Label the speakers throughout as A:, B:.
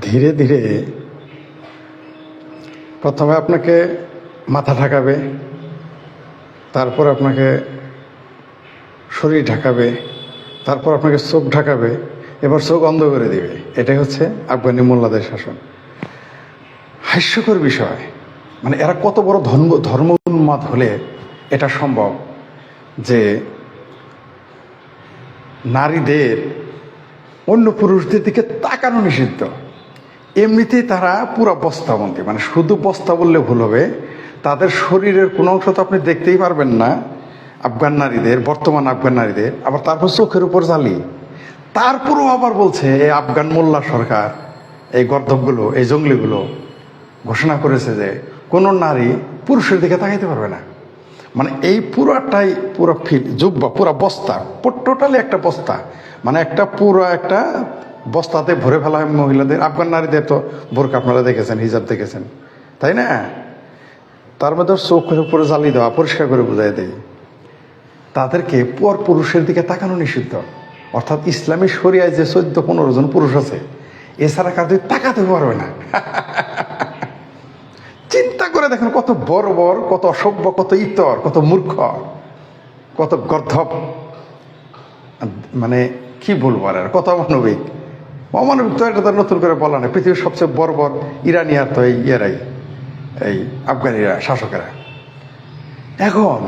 A: ধীরে ধীরে প্রথমে আপনাকে মাথা ঢাকাবে, তারপর আপনাকে শরীর ঢাকাবে, তারপর আপনাকে চোখ ঢাকাবে, এবার চোখ অন্ধ করে দিবে। এটাই হচ্ছে আফগানি মোল্লাদের শাসন। হাস্যকর বিষয়, মানে এরা কত বড় ধর্ম উন্মাদ হলে এটা সম্ভব যে নারীদের অন্য পুরুষদের দিকে তাকানো নিষিদ্ধ। এমনিতেই তারা পুরো বস্তাবন্দি, মানে শুধু বস্তা বললে ভুল হবে, তাদের শরীরের কোনো অংশ তো আপনি দেখতেই পারবেন না আফগান নারীদের, বর্তমান আফগান নারীদের। আবার তারপর চোখের উপর জালি, তারপরও আবার বলছে এই আফগান মোল্লা সরকার, এই গর্দভগুলো, এই জঙ্গলিগুলো ঘোষণা করেছে যে কোনো নারী পুরুষের দিকে তাকাইতে পারবে না। মানে এই পুরাটাই পুরো জুব্বা, পুরা বস্তা, টোটালি একটা বস্তা, মানে একটা বস্তাতে ভরে ফেলা হয় মহিলাদের। আফগান নারীদের তো বোরকা আপনারা দেখেছেন, হিজাব দেখেছেন, তাই না? তার মধ্যে চোখের উপরে জালি দেওয়া, পরিষ্কার করে বুঝাই দেয়। তাদেরকে পর পুরুষের দিকে তাকানো নিষিদ্ধ। অর্থাৎ ইসলামী শরিয়ায় যে 14-15 জন পুরুষ আছে, এছাড়া কাউকে তাকাতে পারবে না। চিন্তা করে দেখেন কত বর্বর, কত অসভ্য, কত ইতর, কত মূর্খ, কত গর্ধব, মানে কি বলবো আর কত অমানবিক। অমানবিক তো এটা তো নতুন করে বলা না। পৃথিবীর সবচেয়ে বর্বর ইরানিয়ার তো এই আফগানিরা, শাসকেরা। এখন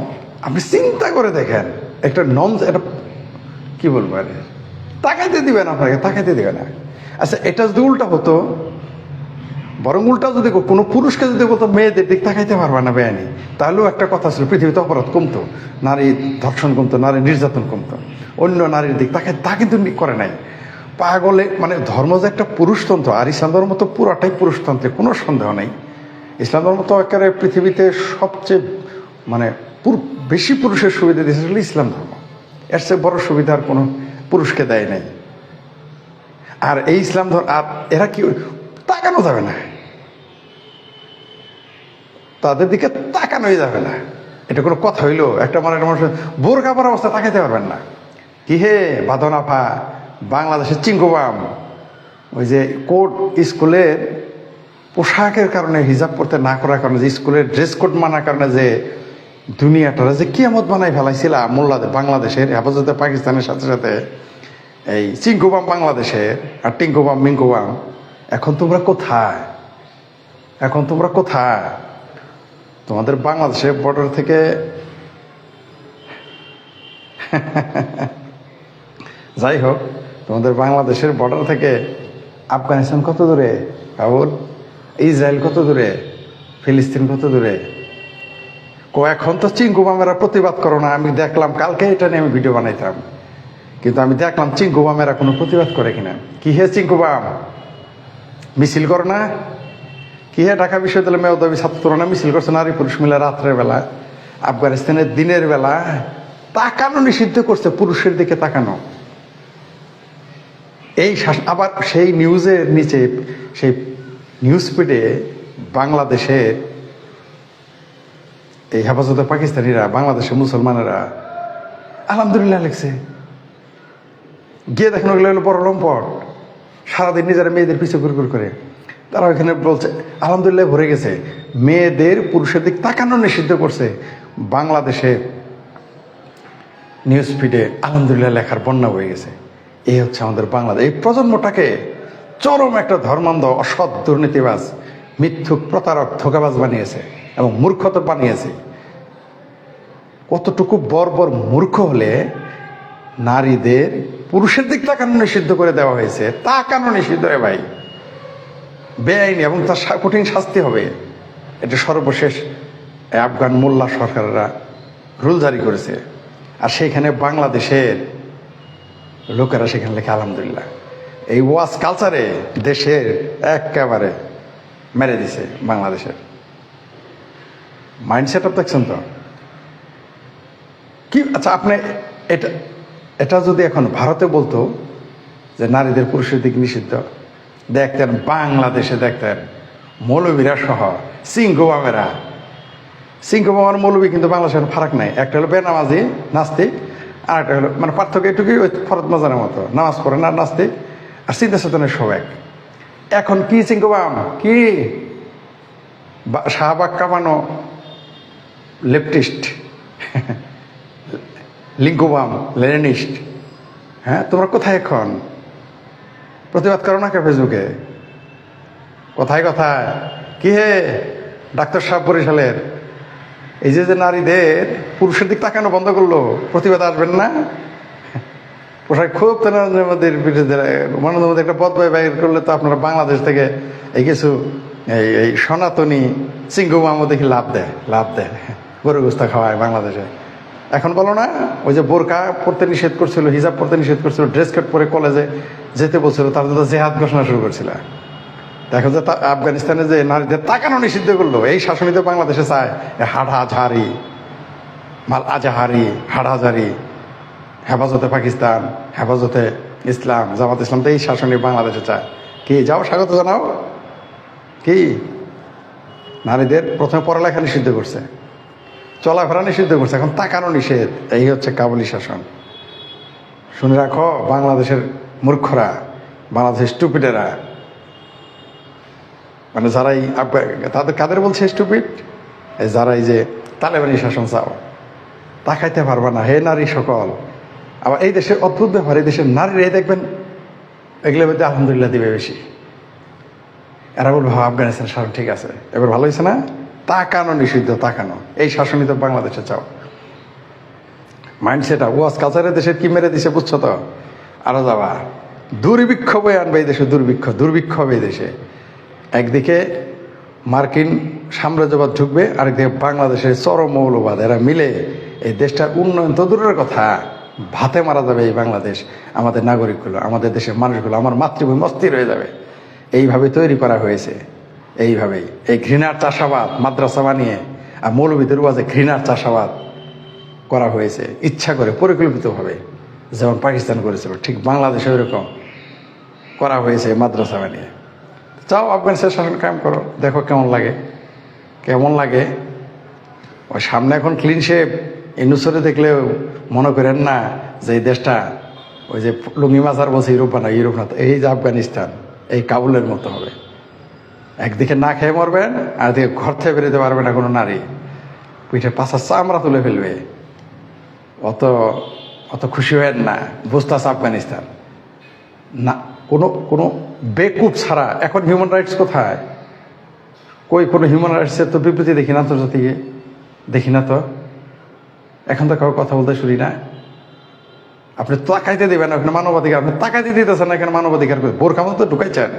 A: আপনি চিন্তা করে দেখেন, একটা কি বলবো আর, তাকাইতে দিবে না আপনাকে, তাকাইতে দিবে না। আচ্ছা, এটা যদি উল্টা হতো, বরং উল্টা যদি কোনো পুরুষকে যদি বলতো মেয়েদের দিক তাকাইতে পারবে না বেআইনি, তাহলেও একটা কথা ছিল, পৃথিবীতে অপরাধ কমতো, নারী ধর্ষণ কমতো, নারী নির্যাতন কমতো। অন্য নারীর দিক তা কিন্তু করে নাই। পাগলে, মানে ধর্ম যে একটা পুরুষতন্ত্র, আর ইসলাম ধর্ম তো পুরাটাই পুরুষতন্ত্রে, কোনো সন্দেহ নেই। ইসলাম ধর্ম তো একেবারে পৃথিবীতে সবচেয়ে মানে বেশি পুরুষের সুবিধা দিয়েছে ইসলাম ধর্ম। এর চেয়ে বড় সুবিধা আর কোনো পুরুষকে দেয় নাই। আর এই ইসলাম ধর্ম, আর এরা কি তাকানো যাবে না, তাদের দিকে তাকানোই যাবে না। এটা কোনো কথা হইলো? একটা মানুষ বোরকা পরা অবস্থা তাকাইতে পারবেন না। কি হে বাঁধনাফা, বাংলাদেশের চিঙ্গুবাম, ওই যে কোড স্কুলের পোশাকের কারণে, হিজাব পড়তে না করার কারণে, যে স্কুলের ড্রেস কোড মানার কারণে যে দুনিয়াটারা যে কিয়ামত বানাই ফেলাইছিল মোল্লাদের, বাংলাদেশের হেফাজতে পাকিস্তানের সাথে সাথে এই চিঙ্কুবাম বাংলাদেশের, আর টিঙ্কুবাম মিঙ্কুবাম। এখন তোমরা কোথায়? এখন তোমরা কোথায়? তোমাদের বাংলাদেশের বর্ডার থেকে যাই হোক, তোমাদের বাংলাদেশের বর্ডার থেকে আফগানিস্তান কত দূরে, কাবুল, ইসরায়েল কত দূরে, ফিলিস্তিন কত দূরে? এখন তো চিঙ্কুবামেরা প্রতিবাদ করো না। আমি দেখলাম কালকে এটা নিয়ে আমি ভিডিও বানাইতাম, কিন্তু আমি দেখলাম চিঙ্কুবামেরা কোনো প্রতিবাদ করে কিনা। কি হে চিঙ্কুবাম, মিছিল করো না? কি হে ঢাকা বিশ্ববিদ্যালয় মেয়দাবী ছাত্ররা মিছিল করছে নারী পুরুষ মিলে রাত্রের বেলা? আফগানিস্তানের দিনের বেলা তাকানো নিষিদ্ধ করছে, পুরুষের দিকে তাকানো। এই আবার সেই নিউজের নিচে, সেই নিউজ ফিডে বাংলাদেশের এই হেফাজতে পাকিস্তানিরা, বাংলাদেশের মুসলমানেরা আলহামদুলিল্লাহ লিখছে। গিয়ে দেখেন ওগুলো বড় লম্পট, সারাদিন নিজেরা মেয়েদের পিছু ঘুরঘুর করে। তারা ওইখানে বলছে আলহামদুলিল্লাহ ভরে গেছে। মেয়েদের পুরুষের দিক তাকানো নিষিদ্ধ করছে বাংলাদেশে নিউজ ফিডে, আলহামদুলিল্লাহ লেখার বন্যা হয়ে গেছে। এই হচ্ছে আমাদের বাংলাদেশ। এই প্রজন্মটাকে চরম একটা ধর্মান্ধ, অসৎ, দুর্নীতিবাজ, মিথ্যুক, প্রতারক, ধোঁকাবাজ বানিয়েছে এবং মূর্খত বানিয়েছে। কতটুকু বর্বর মূর্খ হলে নারীদের পুরুষের দিক তাকানো নিষিদ্ধ করে দেওয়া হয়েছে। তাকানো নিষিদ্ধ রে ভাই, বেআইনি, এবং তার কঠিন শাস্তি হবে। এটা সর্বশেষ আফগান মোল্লা সরকাররা রুল জারি করেছে। আর সেইখানে বাংলাদেশের লোকেরা সেখানে লেখে আলহামদুলিল্লাহ। এই ওয়াজ কালচারে দেশের একেবারে মেরে দিছে বাংলাদেশের মাইন্ড সেট আপ। দেখছেন তো কি? আচ্ছা, আপনি এটা যদি এখন ভারতে বলতো যে নারীদের পুরুষের দিক নিষিদ্ধ, দেখতেন বাংলাদেশে দেখতেন মৌলবীরা সহ সিংহবামেরা। সিংহবামের মৌলবী কিন্তু বাংলাদেশের ফারাক নাই। একটা হলো বেনামাজি নাস্তিক, আর একটা হলো, মানে পার্থক্য এটুকুই, ওই ফরত মাজারের মতো নামাজ পড়ে না নাস্তিক, আর চিন্তা চেতনের সব এক। এখন কি চিঙ্গবাম কি শাহবাগ কামানো লেফটিস্ট, লিঙ্কুবাম লেনিনিস্ট। হ্যাঁ, তোমরা কোথায় এখন? প্রতিবাদ করো না কে ফেসবুকে? কোথায় কোথায়? কি হে ডাক্তার সাহেব বরিশালের, এই যে যে নারীদের পুরুষের দিক তাকানো বন্ধ করলো, প্রতিবাদ আসবেন না? পোশাক খুব মনের মধ্যে একটা পথ বাইর করলে তো আপনারা বাংলাদেশ থেকে এই কিছু এই সনাতনী চিঙ্গুমামও দেখি লাভ দেয় গরু গোস্তা খাওয়ায় বাংলাদেশে। এখন বলো না, ওই যে বোরকা পরতে নিষেধ করছিল, হিজাব পরতে নিষেধ করছিল, ড্রেস কোড পরে কলেজে যেতে বলছিল, তার জন্য জেহাদ ঘোষণা শুরু করছিল। দেখো যে আফগানিস্তানে যে নারীদের তাকানো নিষিদ্ধ করলো, এই শাসনই তো বাংলাদেশে চায়। হাটহাজারি হাটহাজারি হেফাজতে পাকিস্তান, হেফাজতে ইসলাম, জামাত ইসলাম তো এই শাসনই বাংলাদেশে চায়। কি যাও স্বাগত জানাও। কি নারীদের প্রথমে পড়ালেখা নিষিদ্ধ করছে, চলাফেরা নিষিদ্ধ করছে, এখন তাকানো নিষেধ। এই হচ্ছে কাবুলি শাসন। শুনে রাখো, বাংলাদেশের মূর্খরা, বাংলাদেশের স্টুপিডেরা, মানে যারাই তাদের কাদের বলছে স্টুপিড? যারা এই যে তালেবানি শাসন চাও, তাকাইতে পারবা না হে নারী সকল। আবার এই দেশের অদ্ভুত ব্যাপার, এই দেশের নারীরাই দেখবেন এগুলোর মধ্যে আলহামদুলিল্লাহ দিবে বেশি। এরা বলবে আফগানিস্তান শাসন ঠিক আছে, এবার ভালো হয়েছে না? তাকানো নিষিদ্ধ, তাকানো। এই শাসনই তো বাংলাদেশে চাও। মাইন্ডসেট ওয়াজ কাছারে দেশের কি মেরে দিছে বুঝছো তো? আরো যাবা দুর্ভিক্ষ বয়ে আনবে এই দেশে, দুর্ভিক্ষ হবে এই দেশে। একদিকে মার্কিন সাম্রাজ্যবাদ ঢুকবে, আরেকদিকে বাংলাদেশের চরম মৌলবাদ, এরা মিলে এই দেশটার উন্নয়ন তো দূরের কথা, ভাতে মারা যাবে এই বাংলাদেশ। আমাদের নাগরিকগুলো, আমাদের দেশের মানুষগুলো, আমার মাতৃভূমি অস্থির হয়ে যাবে। এইভাবে তৈরি করা হয়েছে, এইভাবেই। এই ঘৃণার চাষাবাদ মাদ্রাসা বানিয়ে আর মৌলবীদের ওয়াজে ঘৃণার চাষাবাদ করা হয়েছে ইচ্ছা করে, পরিকল্পিতভাবে। যেমন পাকিস্তান করেছিল, ঠিক বাংলাদেশে ওইরকম করা হয়েছে মাদ্রাসা বানিয়ে। যাও আফগানিস্তান শাসন কায়েম করো, দেখো কেমন লাগে। ওই সামনে এখন ক্লিন শেপ ইনুসরে দেখলেও মনে করেন না যে এই দেশটা ওই যে লুঙ্গি মাজার বলছে ইউরোপ না, এই যে আফগানিস্তান এই কাবুলের মতো হবে। একদিকে না খেয়ে মরবেন, আর দিকে ঘর থেকে বেরোতে পারবে না কোনো নারী, পিঠে পাশা চামড়া তুলে ফেলবে। অত খুশি হয়েন না, বুঝতেছে আফগানিস্তান না। কোনো বেকুব ছাড়া এখন হিউম্যান রাইটস কোথায়? কোনো হিউম্যান রাইটসের তো বিবৃতি দেখি না, আন্তর্জাতিকে দেখি না তো। এখন তো কাউ কথা বলতে শুনি না। আপনি তাকাইতে দেবেন ওখানে মানবাধিকার, আপনি তাকাইতে দিতেছেন না এখানে মানবাধিকার। বোরখা মতো তো ঢুকাইছেন,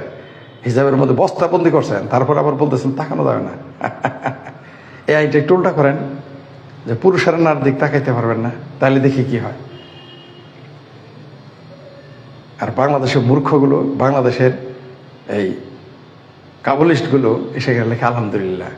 A: হিজাবের মধ্যে বস্তাবন্দি করছেন, তারপর আবার বলতেছেন তাকানো যাবে না। এই আইনটা একটু উল্টা করেন, যে পুরুষের নার দিক তাকাইতে পারবেন না, তাহলে দেখি কি হয়। আর বাংলাদেশের মূর্খগুলো, বাংলাদেশের এই কাবুলিস্টগুলো এসে গেলে লেখা আলহামদুলিল্লাহ।